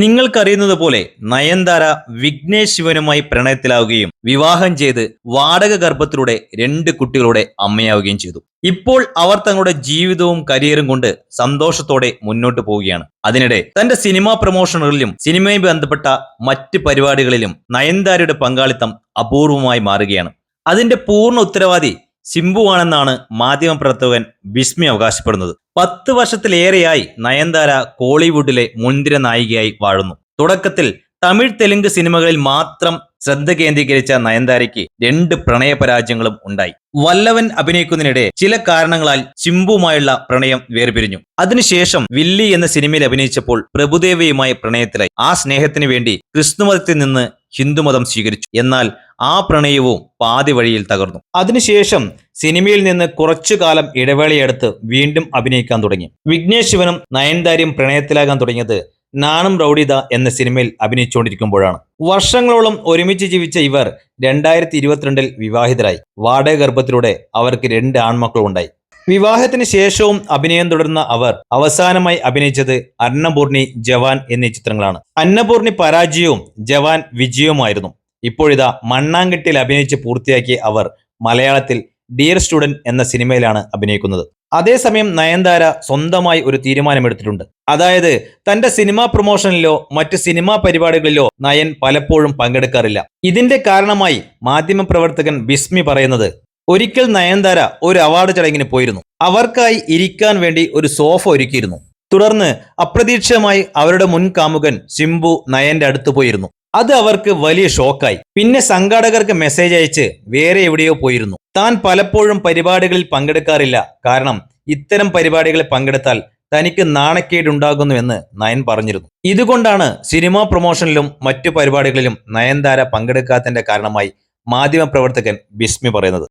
നിങ്ങൾക്കറിയുന്നത് പോലെ നയൻതാര വിഘ്നേഷ് ശിവനുമായി പ്രണയത്തിലാവുകയും വിവാഹം ചെയ്ത് വാടക ഗർഭത്തിലൂടെ 2 കുട്ടികളുടെ അമ്മയാവുകയും ചെയ്തു. ഇപ്പോൾ അവർ തങ്ങളുടെ ജീവിതവും കരിയറും കൊണ്ട് സന്തോഷത്തോടെ മുന്നോട്ട് പോവുകയാണ്. അതിനിടെ തന്റെ സിനിമാ പ്രൊമോഷനുകളിലും സിനിമയുമായി ബന്ധപ്പെട്ട മറ്റ് പരിപാടികളിലും നയൻതാരയുടെ പങ്കാളിത്തം അപൂർവമായി മാറുകയാണ്. അതിന്റെ പൂർണ്ണ ഉത്തരവാദി സിംബുവാണെന്നാണ് മാധ്യമപ്രവർത്തകൻ ബിസ്മി അവകാശപ്പെടുന്നത്. 10 വർഷത്തിലേറെയായി നയൻതാര കോളിവുഡിലെ മുൻനിര നായികയായി വാഴുന്നു. തുടക്കത്തിൽ തമിഴ് തെലുങ്ക് സിനിമകളിൽ മാത്രം ശ്രദ്ധ കേന്ദ്രീകരിച്ച നയൻതാരയ്ക്ക് 2 പ്രണയപരാജയങ്ങളും ഉണ്ടായി. വല്ലവൻ അഭിനയിക്കുന്നതിനിടെ ചില കാരണങ്ങളാൽ ചിമ്പുവുമായുള്ള പ്രണയം വേർപിരിഞ്ഞു. അതിനുശേഷം വില്ലി എന്ന സിനിമയിൽ അഭിനയിച്ചപ്പോൾ പ്രഭുദേവയുമായി പ്രണയത്തിലായി. ആ സ്നേഹത്തിന് വേണ്ടി ക്രിസ്തുമതത്തിൽ നിന്ന് ഹിന്ദുമതം സ്വീകരിച്ചു. എന്നാൽ ആ പ്രണയവും പാതി വഴിയിൽ തകർന്നു. അതിനുശേഷം സിനിമയിൽ നിന്ന് കുറച്ചു കാലം ഇടവേളയെടുത്ത് വീണ്ടും അഭിനയിക്കാൻ തുടങ്ങി. വിഘ്നേഷ് ശിവനും നയൻതാരയും പ്രണയത്തിലാകാൻ തുടങ്ങിയത് നാണം റൌഡിദ എന്ന സിനിമയിൽ അഭിനയിച്ചുകൊണ്ടിരിക്കുമ്പോഴാണ്. വർഷങ്ങളോളം ഒരുമിച്ച് ജീവിച്ച ഇവർ 2022 വിവാഹിതരായി. വാടക ഗർഭത്തിലൂടെ അവർക്ക് 2 ആൺമക്കളുണ്ടായി. വിവാഹത്തിന് ശേഷവും അഭിനയം തുടർന്ന അവർ അവസാനമായി അഭിനയിച്ചത് അന്നപൂർണി, ജവാൻ എന്നീ ചിത്രങ്ങളാണ്. അന്നപൂർണി പരാജയവും ജവാൻ വിജയവുമായിരുന്നു. ഇപ്പോഴിതാ മണ്ണാങ്കട്ടിയിൽ അഭിനയിച്ച് പൂർത്തിയാക്കിയ അവർ മലയാളത്തിൽ ഡിയർ സ്റ്റുഡന്റ് എന്ന സിനിമയിലാണ് അഭിനയിക്കുന്നത്. അതേസമയം നയൻതാര സ്വന്തമായി ഒരു തീരുമാനമെടുത്തിട്ടുണ്ട്. അതായത് തന്റെ സിനിമാ പ്രൊമോഷനിലോ മറ്റ് സിനിമാ പരിപാടികളിലോ നയൻ പലപ്പോഴും പങ്കെടുക്കാറില്ല. ഇതിന്റെ കാരണമായി മാധ്യമപ്രവർത്തകൻ ബിസ്മി പറയുന്നത്, ഒരിക്കൽ നയൻതാര ഒരു അവാർഡ് ചടങ്ങിന് പോയിരുന്നു. അവർക്കായി ഇരിക്കാൻ വേണ്ടി ഒരു സോഫ ഒരുക്കിയിരുന്നു. തുടർന്ന് അപ്രതീക്ഷിതമായി അവരുടെ മുൻ കാമുകൻ സിംബു നയന്റെ അടുത്ത് പോയിരുന്നു. അത് അവർക്ക് വലിയ ഷോക്കായി. പിന്നെ സംഘാടകർക്ക് മെസ്സേജ് അയച്ച് വേറെ എവിടെയോ പോയിരുന്നു. താൻ പലപ്പോഴും പരിപാടികളിൽ പങ്കെടുക്കാറില്ല, കാരണം ഇത്തരം പരിപാടികളിൽ പങ്കെടുത്താൽ തനിക്ക് നാണക്കേടുണ്ടാകുന്നുവെന്ന് നയൻ പറഞ്ഞിരുന്നു. ഇതുകൊണ്ടാണ് സിനിമാ പ്രൊമോഷനിലും മറ്റു പരിപാടികളിലും നയൻതാര പങ്കെടുക്കാത്തതിന്റെ കാരണമായി മാധ്യമപ്രവർത്തകൻ ബിസ്മി പറയുന്നത്.